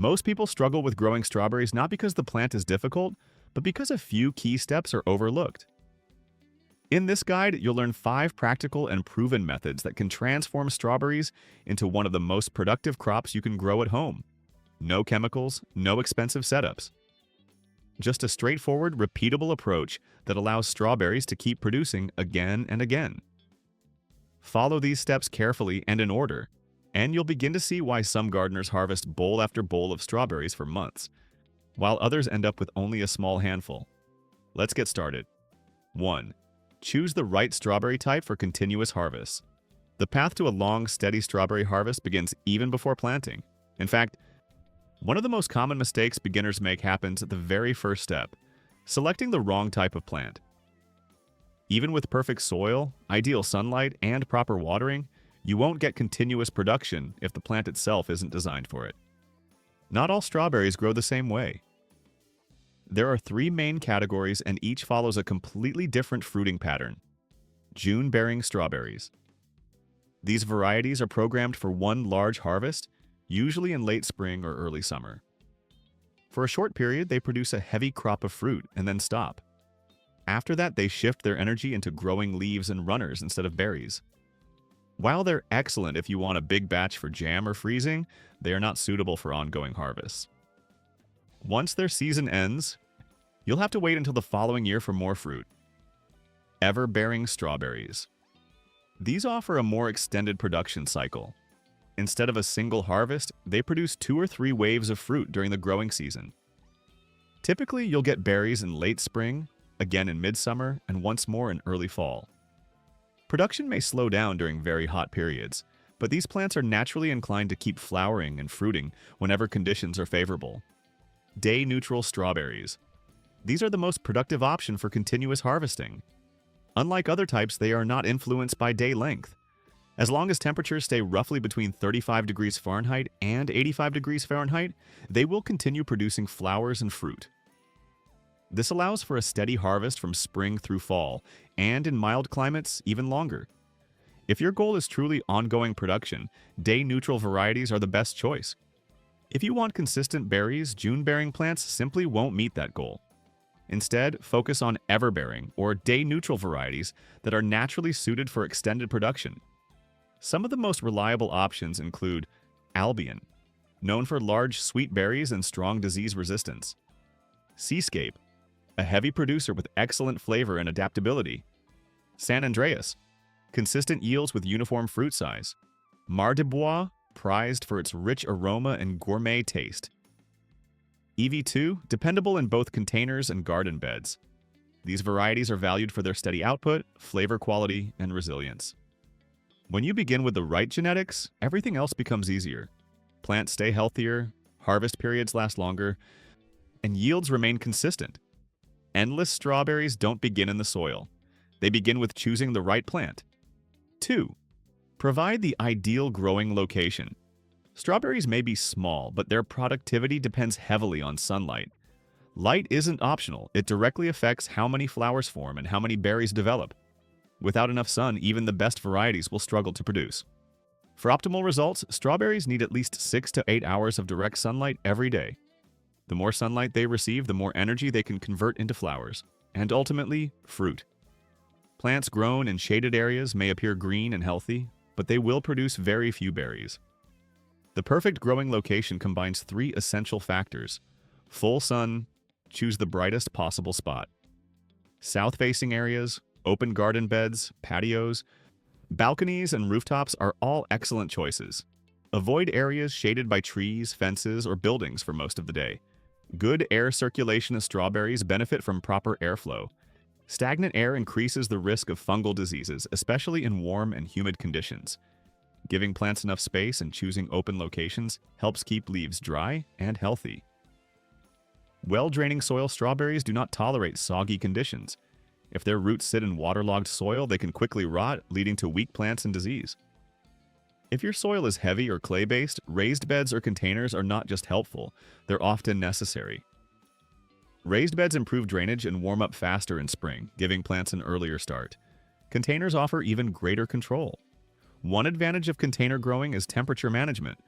Most people struggle with growing strawberries not because the plant is difficult, but because a few key steps are overlooked. In this guide, you'll learn 5 practical and proven methods that can transform strawberries into one of the most productive crops you can grow at home. No chemicals, no expensive setups. Just a straightforward, repeatable approach that allows strawberries to keep producing again and again. Follow these steps carefully and in order, and you'll begin to see why some gardeners harvest bowl after bowl of strawberries for months, while others end up with only a small handful. Let's get started. 1. Choose the right strawberry type for continuous harvests. The path to a long, steady strawberry harvest begins even before planting. In fact, one of the most common mistakes beginners make happens at the very first step, selecting the wrong type of plant. Even with perfect soil, ideal sunlight, and proper watering, you won't get continuous production if the plant itself isn't designed for it. Not all strawberries grow the same way. There are 3 main categories and each follows a completely different fruiting pattern. June-bearing strawberries. These varieties are programmed for one large harvest, usually in late spring or early summer. For a short period, they produce a heavy crop of fruit and then stop. After that, they shift their energy into growing leaves and runners instead of berries. While they're excellent if you want a big batch for jam or freezing, they are not suitable for ongoing harvests. Once their season ends, you'll have to wait until the following year for more fruit. Ever-bearing strawberries. These offer a more extended production cycle. Instead of a single harvest, they produce 2 or 3 waves of fruit during the growing season. Typically, you'll get berries in late spring, again in midsummer, and once more in early fall. Production may slow down during very hot periods, but these plants are naturally inclined to keep flowering and fruiting whenever conditions are favorable. Day-neutral strawberries. These are the most productive option for continuous harvesting. Unlike other types, they are not influenced by day length. As long as temperatures stay roughly between 35 degrees Fahrenheit and 85 degrees Fahrenheit, they will continue producing flowers and fruit. This allows for a steady harvest from spring through fall, and in mild climates, even longer. If your goal is truly ongoing production, day-neutral varieties are the best choice. If you want consistent berries, June-bearing plants simply won't meet that goal. Instead, focus on ever-bearing or day-neutral varieties that are naturally suited for extended production. Some of the most reliable options include Albion, known for large sweet berries and strong disease resistance. Seascape, a heavy producer with excellent flavor and adaptability. San Andreas, consistent yields with uniform fruit size. Mar de Bois, prized for its rich aroma and gourmet taste. EV2, dependable in both containers and garden beds. These varieties are valued for their steady output, flavor quality, and resilience. When you begin with the right genetics, everything else becomes easier. Plants stay healthier, harvest periods last longer, and yields remain consistent. Endless strawberries don't begin in the soil. They begin with choosing the right plant. 2. Provide the ideal growing location. Strawberries may be small, but their productivity depends heavily on sunlight. Light isn't optional. It directly affects how many flowers form and how many berries develop. Without enough sun, even the best varieties will struggle to produce. For optimal results, strawberries need at least 6 to 8 hours of direct sunlight every day. The more sunlight they receive, the more energy they can convert into flowers, and ultimately, fruit. Plants grown in shaded areas may appear green and healthy, but they will produce very few berries. The perfect growing location combines 3 essential factors. Full sun, choose the brightest possible spot. South-facing areas, open garden beds, patios, balconies, and rooftops are all excellent choices. Avoid areas shaded by trees, fences, or buildings for most of the day. Good air circulation of strawberries benefit from proper airflow. Stagnant air increases the risk of fungal diseases, especially in warm and humid conditions. Giving plants enough space and choosing open locations helps keep leaves dry and healthy. Well-draining soil strawberries do not tolerate soggy conditions. If their roots sit in waterlogged soil, they can quickly rot, leading to weak plants and disease. If your soil is heavy or clay-based, raised beds or containers are not just helpful, they're often necessary. Raised beds improve drainage and warm up faster in spring, giving plants an earlier start. Containers offer even greater control. One advantage of container growing is temperature management.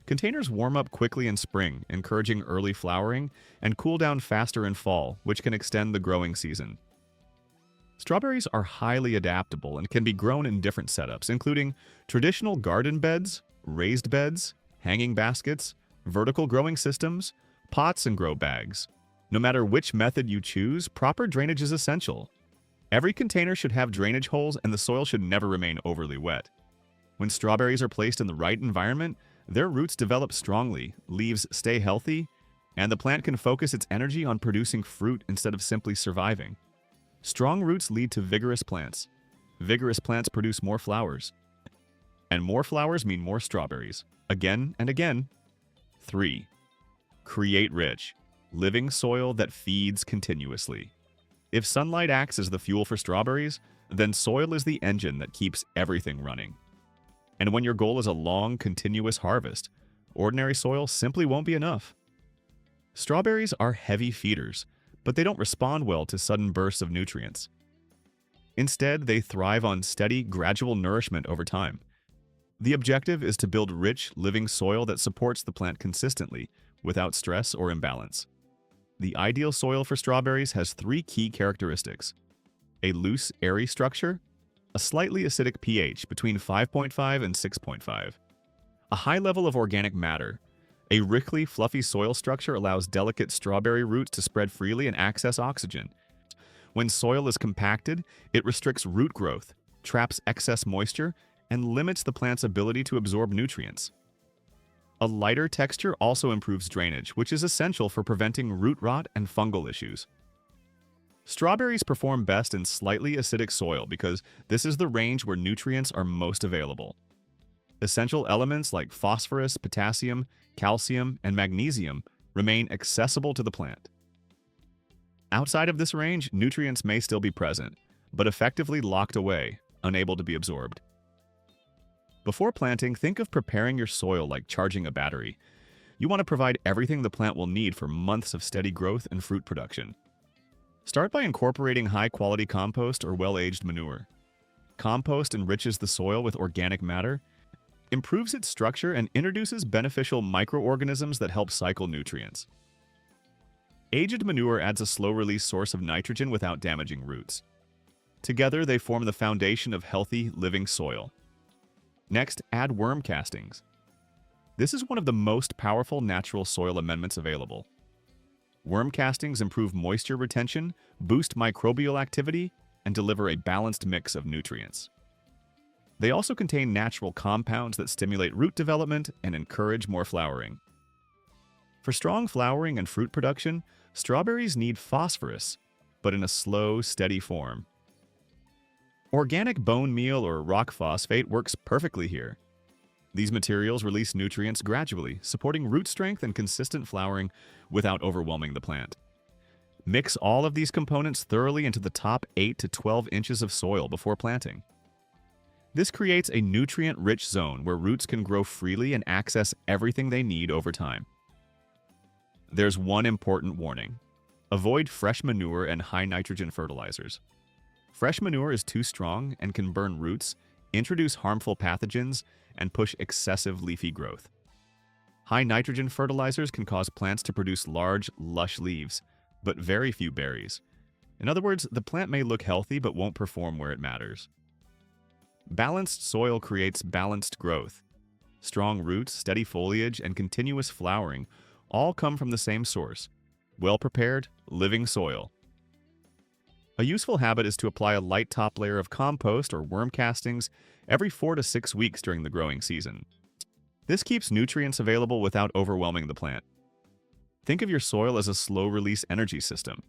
Containers warm up quickly in spring, encouraging early flowering, and cool down faster in fall, which can extend the growing season. Strawberries are highly adaptable and can be grown in different setups, including traditional garden beds, raised beds, hanging baskets, vertical growing systems, pots, and grow bags. No matter which method you choose, proper drainage is essential. Every container should have drainage holes and the soil should never remain overly wet. When strawberries are placed in the right environment, their roots develop strongly, leaves stay healthy, and the plant can focus its energy on producing fruit instead of simply surviving. Strong roots lead to vigorous plants. Vigorous plants produce more flowers. And more flowers mean more strawberries. Again and again. 3. Create rich, living soil that feeds continuously. If sunlight acts as the fuel for strawberries, then soil is the engine that keeps everything running. And when your goal is a long, continuous harvest, ordinary soil simply won't be enough. Strawberries are heavy feeders, but they don't respond well to sudden bursts of nutrients. Instead, they thrive on steady, gradual nourishment over time. The objective is to build rich, living soil that supports the plant consistently, without stress or imbalance. The ideal soil for strawberries has 3 key characteristics: a loose, airy structure, a slightly acidic pH between 5.5 and 6.5, a high level of organic matter. A richly, fluffy soil structure allows delicate strawberry roots to spread freely and access oxygen. When soil is compacted, it restricts root growth, traps excess moisture, and limits the plant's ability to absorb nutrients. A lighter texture also improves drainage, which is essential for preventing root rot and fungal issues. Strawberries perform best in slightly acidic soil because this is the range where nutrients are most available. Essential elements like phosphorus, potassium, calcium, and magnesium remain accessible to the plant. Outside of this range, nutrients may still be present, but effectively locked away, unable to be absorbed. Before planting, think of preparing your soil like charging a battery. You want to provide everything the plant will need for months of steady growth and fruit production. Start by incorporating high-quality compost or well-aged manure. Compost enriches the soil with organic matter, improves its structure, and introduces beneficial microorganisms that help cycle nutrients. Aged manure adds a slow-release source of nitrogen without damaging roots. Together, they form the foundation of healthy, living soil. Next, add worm castings. This is one of the most powerful natural soil amendments available. Worm castings improve moisture retention, boost microbial activity, and deliver a balanced mix of nutrients. They also contain natural compounds that stimulate root development and encourage more flowering. For strong flowering and fruit production, strawberries need phosphorus, but in a slow, steady form. Organic bone meal or rock phosphate works perfectly here. These materials release nutrients gradually, supporting root strength and consistent flowering without overwhelming the plant. Mix all of these components thoroughly into the top 8 to 12 inches of soil before planting. This creates a nutrient-rich zone where roots can grow freely and access everything they need over time. There's one important warning. Avoid fresh manure and high-nitrogen fertilizers. Fresh manure is too strong and can burn roots, introduce harmful pathogens, and push excessive leafy growth. High nitrogen fertilizers can cause plants to produce large, lush leaves, but very few berries. In other words, the plant may look healthy but won't perform where it matters. Balanced soil creates balanced growth. Strong roots, steady foliage, and continuous flowering all come from the same source: well-prepared, living soil. A useful habit is to apply a light top layer of compost or worm castings every 4 to 6 weeks during the growing season. This keeps nutrients available without overwhelming the plant. Think of your soil as a slow-release energy system.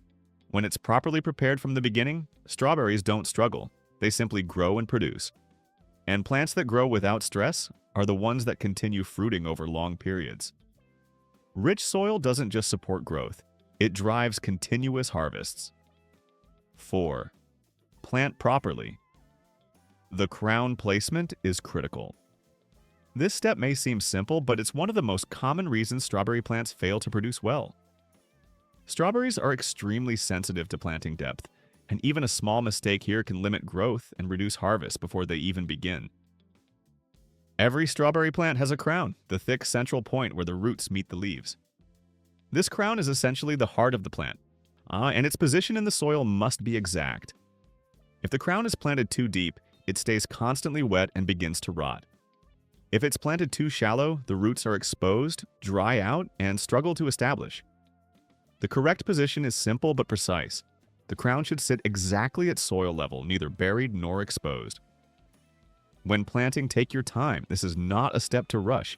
When it's properly prepared from the beginning, strawberries don't struggle. They simply grow and produce. And plants that grow without stress are the ones that continue fruiting over long periods. Rich soil doesn't just support growth, it drives continuous harvests. 4. Plant properly. The crown placement is critical. This step may seem simple, but it's one of the most common reasons strawberry plants fail to produce well. Strawberries are extremely sensitive to planting depth, and even a small mistake here can limit growth and reduce harvest before they even begin. Every strawberry plant has a crown, the thick central point where the roots meet the leaves. This crown is essentially the heart of the plant, and its position in the soil must be exact. If the crown is planted too deep, it stays constantly wet and begins to rot. If it's planted too shallow, the roots are exposed, dry out, and struggle to establish. The correct position is simple but precise. The crown should sit exactly at soil level, neither buried nor exposed. When planting, take your time. This is not a step to rush.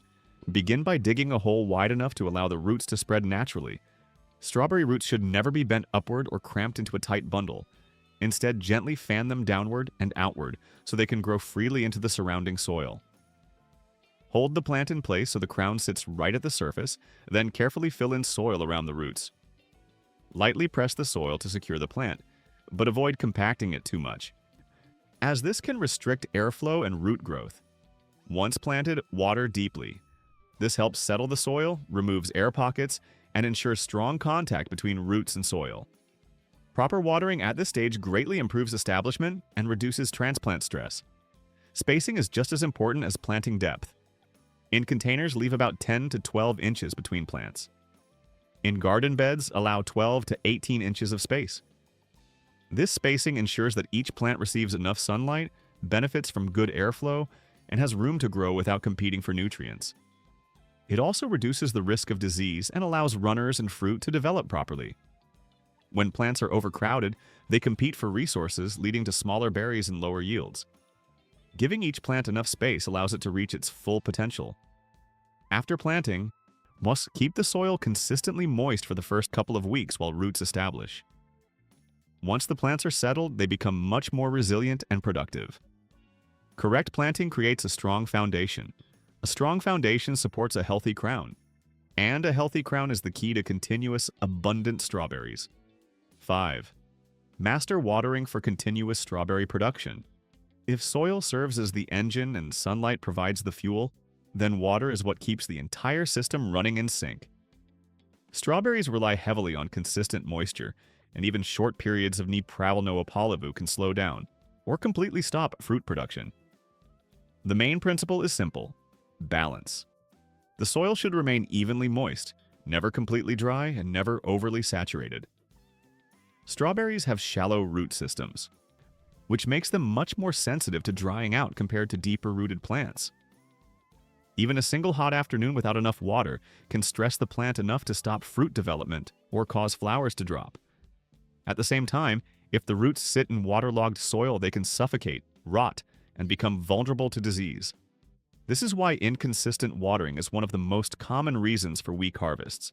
Begin by digging a hole wide enough to allow the roots to spread naturally. Strawberry roots should never be bent upward or cramped into a tight bundle. Instead, gently fan them downward and outward so they can grow freely into the surrounding soil. Hold the plant in place so the crown sits right at the surface, then carefully fill in soil around the roots. Lightly press the soil to secure the plant, but avoid compacting it too much, as this can restrict airflow and root growth. Once planted, water deeply. This helps settle the soil, removes air pockets, and ensures strong contact between roots and soil. Proper watering at this stage greatly improves establishment and reduces transplant stress. Spacing is just as important as planting depth. In containers, leave about 10 to 12 inches between plants. In garden beds, allow 12 to 18 inches of space. This spacing ensures that each plant receives enough sunlight, benefits from good airflow, and has room to grow without competing for nutrients. It also reduces the risk of disease and allows runners and fruit to develop properly. When plants are overcrowded, they compete for resources, leading to smaller berries and lower yields. Giving each plant enough space allows it to reach its full potential. After planting, must keep the soil consistently moist for the first couple of weeks while roots establish. Once the plants are settled, they become much more resilient and productive. Correct planting creates a strong foundation. A strong foundation supports a healthy crown. And a healthy crown is the key to continuous, abundant strawberries. 5. Master watering for continuous strawberry production. If soil serves as the engine and sunlight provides the fuel, then water is what keeps the entire system running in sync. Strawberries rely heavily on consistent moisture, and even short periods of Pravilno Apollovu can slow down or completely stop fruit production. The main principle is simple: balance. The soil should remain evenly moist, never completely dry, and never overly saturated. Strawberries have shallow root systems, which makes them much more sensitive to drying out compared to deeper-rooted plants. Even a single hot afternoon without enough water can stress the plant enough to stop fruit development or cause flowers to drop. At the same time, if the roots sit in waterlogged soil, they can suffocate, rot, and become vulnerable to disease. This is why inconsistent watering is one of the most common reasons for weak harvests.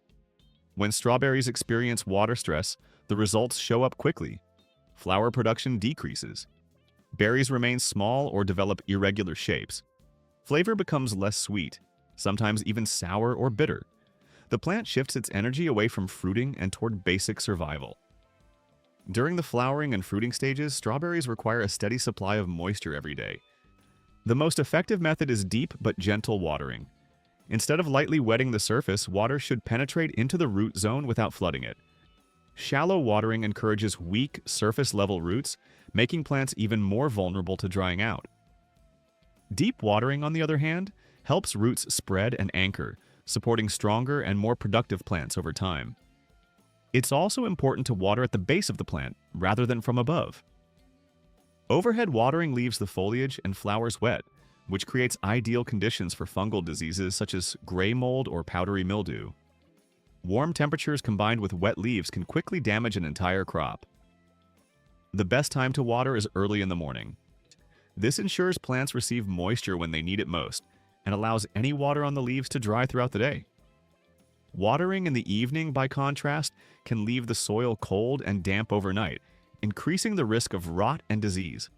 When strawberries experience water stress, the results show up quickly. Flower production decreases. Berries remain small or develop irregular shapes. Flavor becomes less sweet, sometimes even sour or bitter. The plant shifts its energy away from fruiting and toward basic survival. During the flowering and fruiting stages, strawberries require a steady supply of moisture every day. The most effective method is deep but gentle watering. Instead of lightly wetting the surface, water should penetrate into the root zone without flooding it. Shallow watering encourages weak, surface-level roots, making plants even more vulnerable to drying out. Deep watering, on the other hand, helps roots spread and anchor, supporting stronger and more productive plants over time. It's also important to water at the base of the plant, rather than from above. Overhead watering leaves the foliage and flowers wet, which creates ideal conditions for fungal diseases such as gray mold or powdery mildew. Warm temperatures combined with wet leaves can quickly damage an entire crop. The best time to water is early in the morning. This ensures plants receive moisture when they need it most, and allows any water on the leaves to dry throughout the day. Watering in the evening, by contrast, can leave the soil cold and damp overnight, increasing the risk of rot and disease.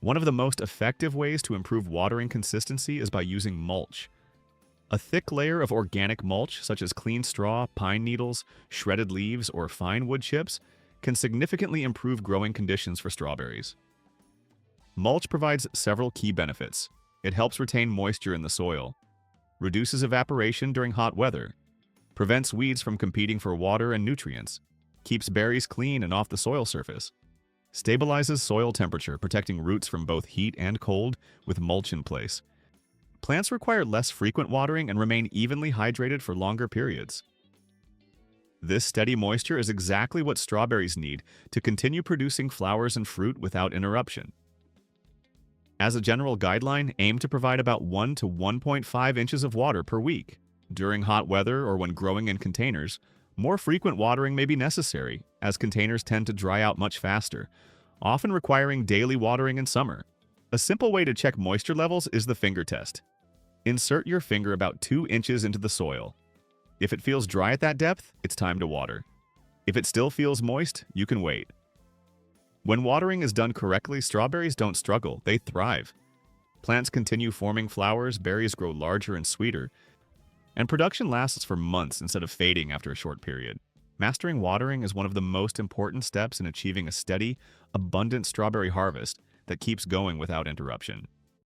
One of the most effective ways to improve watering consistency is by using mulch. A thick layer of organic mulch, such as clean straw, pine needles, shredded leaves, or fine wood chips, can significantly improve growing conditions for strawberries. Mulch provides several key benefits. It helps retain moisture in the soil, reduces evaporation during hot weather, prevents weeds from competing for water and nutrients, keeps berries clean and off the soil surface, stabilizes soil temperature, protecting roots from both heat and cold with mulch in place, Plants require less frequent watering and remain evenly hydrated for longer periods. This steady moisture is exactly what strawberries need to continue producing flowers and fruit without interruption. As a general guideline, aim to provide about 1 to 1.5 inches of water per week. During hot weather or when growing in containers, more frequent watering may be necessary, as containers tend to dry out much faster, often requiring daily watering in summer. A simple way to check moisture levels is the finger test. Insert your finger about 2 inches into the soil. If it feels dry at that depth, it's time to water. If it still feels moist, you can wait. When watering is done correctly, strawberries don't struggle, they thrive. Plants continue forming flowers, berries grow larger and sweeter, and production lasts for months instead of fading after a short period. Mastering watering is one of the most important steps in achieving a steady, abundant strawberry harvest that keeps going without interruption.